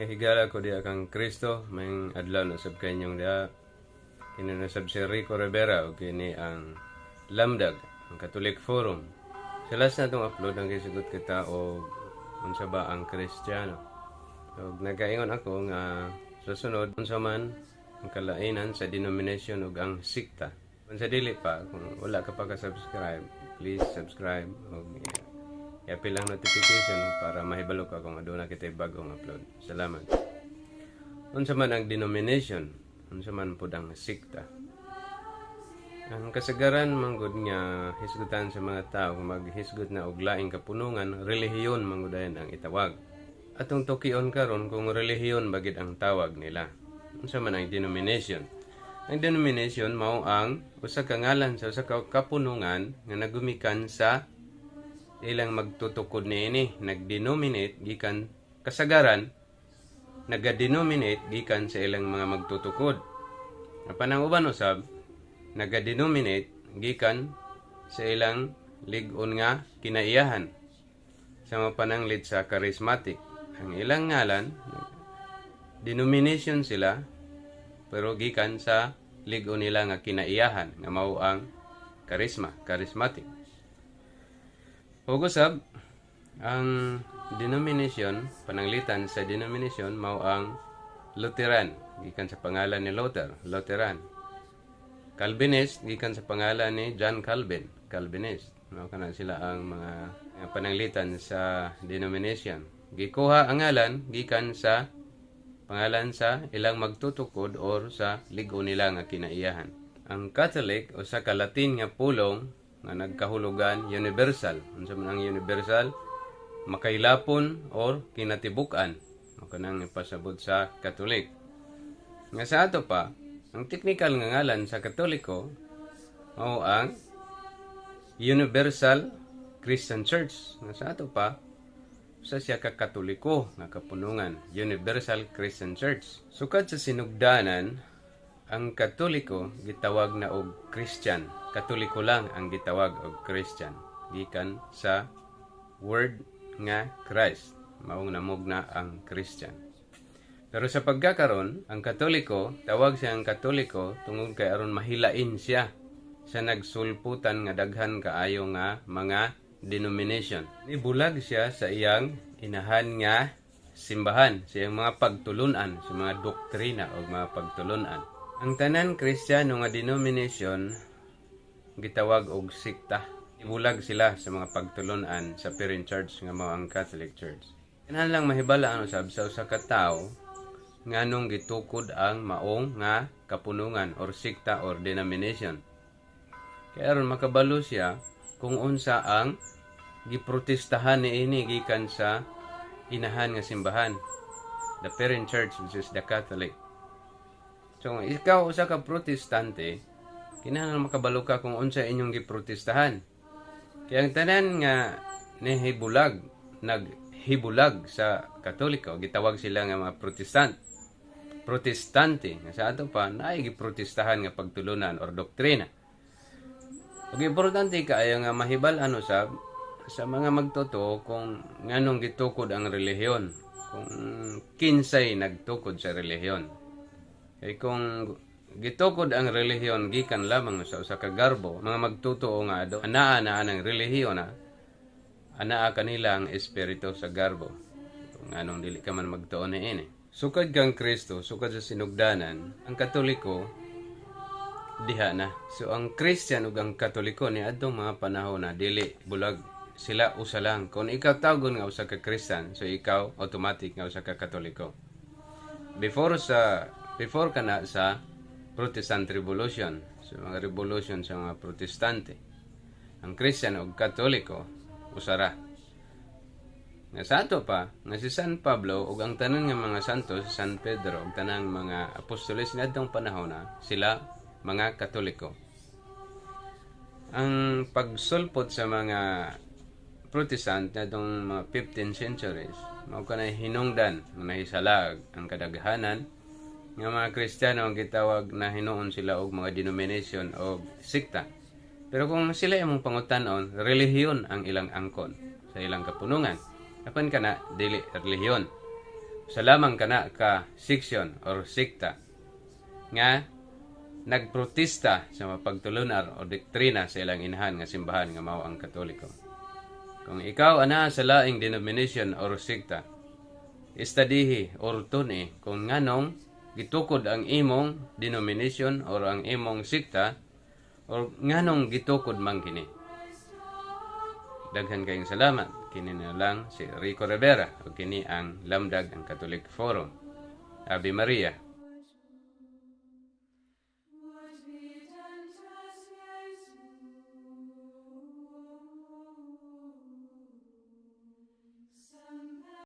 Nga higala ko diya kang Kristo, may adlaw na sab kanyong diya. Kini na sab si Rico Rivera o kini ang Lamdag, ang Catholic Forum. Sa last na itong upload, ang kisugot kita o unsa ba ang Kristiyano. So, nagkaingon ako nga sa sunod, unsa man ang kalainan sa denomination o ang sikta. Kung sa dili pa, kung wala ka pa ka-subscribe, please subscribe o i-appeal ang notification para mahibalo ka kung aduna kita bagong upload. Salamat. Unsa man ang denomination, unsa man pud ang sikta. Ang kasagaran manggod nga hisgutan sa mga tao kung maghisgot na og laing kapunungan, relihiyon manggudayan ang itawag. Atong tukion karon kung relihiyon bagid ang tawag nila. Unsa man ang denomination? Ang denomination mao ang usa ka ngalan sa usa ka kapunungan nga nagumikan sa ilang magtutukod niini, nagdenominate gikan kasagaran, naga-denominate gikan sa ilang mga magtutukod. Apan ang uban usab naga-denominate gikan sa ilang lig-on nga kinaiyahan sa mapananglit sa charismatic. Ang ilang ngalan denomination sila pero gikan sa lig-on nila nga kinaiyahan nga mao ang charismatic. Ug usab ang denomination, pananglitan sa denomination mao ang Lutheran, gikan sa pangalan ni Luther, Lutheran. Calvinist, gikan sa pangalan ni John Calvin, Calvinist. Mao kana sila ang mga pananglitan sa denomination. Gikuha ang ngalan gikan sa pangalan sa ilang magtutukod or sa lig-on nila nga kinaiyahan. Ang Catholic o sa Latin nga pulong nga nagkahulugan universal. Unsa man ang universal? Makailapon or kinatibuk-an. O kanang ipasabot sa Catholic. Nga sa ato pa, ang technical nga ngalan sa Katoliko mao ang Universal Christian Church. Nga sa ato pa, sa siya ka Katoliko nga kapunungan, Universal Christian Church. Sukad sa sinugdanan, ang Katoliko gitawag na og Christian. Katoliko lang ang gitawag og Christian. Gikan sa word nga Christ. Maong namugna ang Christian. Pero sa pagkakaron, ang Katoliko, tawag siyang Katoliko tungod kay aron mahilain siya sa nagsulputan nga daghan kaayo nga mga denomination. Ibulag siya sa iyang inahan nga simbahan, sa iyang mga pagtulunan, sa mga doktrina o mga pagtulunan. Ang tanan Kristiyano nga denomination gitawag og sikta. Ibulag sila sa mga pagtulunan sa parent church nga mao ang Catholic Church. Kinahanglan lang mahibala ano sab sa usa ka tawo nganong gitukod ang maong nga kapunungan or sikta or denomination. Kaya aron makabalo siya kung unsa ang giprotestahan niini gikan sa inahan nga simbahan, the parent church, which is the Catholic. So ikaw usa ka protestante, kinahanglan makabalo ka kung unsa inyong giprotestahan. Kaya ang tanan nga naghibulag sa Katoliko, gitawag sila nga mga protestante nga sa ato pa naay giprotestahan nga pagtulunan or doktrina. Ug importante kaayo nga mahibal-an usab sa mga magtotoo kung nganong gitukod ang relihiyon, kung kinsay nagtukod sa relihiyon. Kay kung gitukod ang relihiyon gikan lamang sa usa ka garbo, mga magtotoo nga anaa na ang relihiyon anaa kanila ang espiritu sa garbo. Kung nganong dili ka man magtuo niini. Sukad kang Kristo, sukad sa sinugdanan, ang Katoliko diha na. So ang Christian ug ang Katoliko ni adtong mga panahon na dili bulag sila usa lang. Kung ikaw tawgon nga usa ka Christian, so ikaw automatic nga usa ka Katoliko. Before ka na sa Protestant Revolution, so mga revolution sa mga Protestante, ang Christian ug Katoliko usara. Nga sa ato pa, nga si San Pablo ug ang tanan nga mga santos, San Pedro ug tanang mga apostoles niadtong panahon na sila mga Katoliko. Ang pagsulpot sa mga Protestant niadtong mga 15th centuries, mao kanay hinungdan nga nahisalag ang kadaghanan nga mga Kristiyano ang gitawag na hinuon sila og mga denomination o sikta. Pero kung sila imong pangutan-on, relihiyon ang ilang angkon sa ilang kapunungan. Apan kana dili relihiyon. sa lamang kana ka section or sikta nga nagprotesta sa mapagtulunar o doktrina sa ilang inahan nga simbahan nga mao ang Katoliko. Kung ikaw ana sa laing denomination or sikta, istadihi or tuni kung nganong gitukod ang imong denomination or ang imong sikta or nganong gitukod man kini. Daghan kayong salamat. Kini na lang si Rico Rivera o kini ang Lamdag ang Catholic Forum. Ave Maria.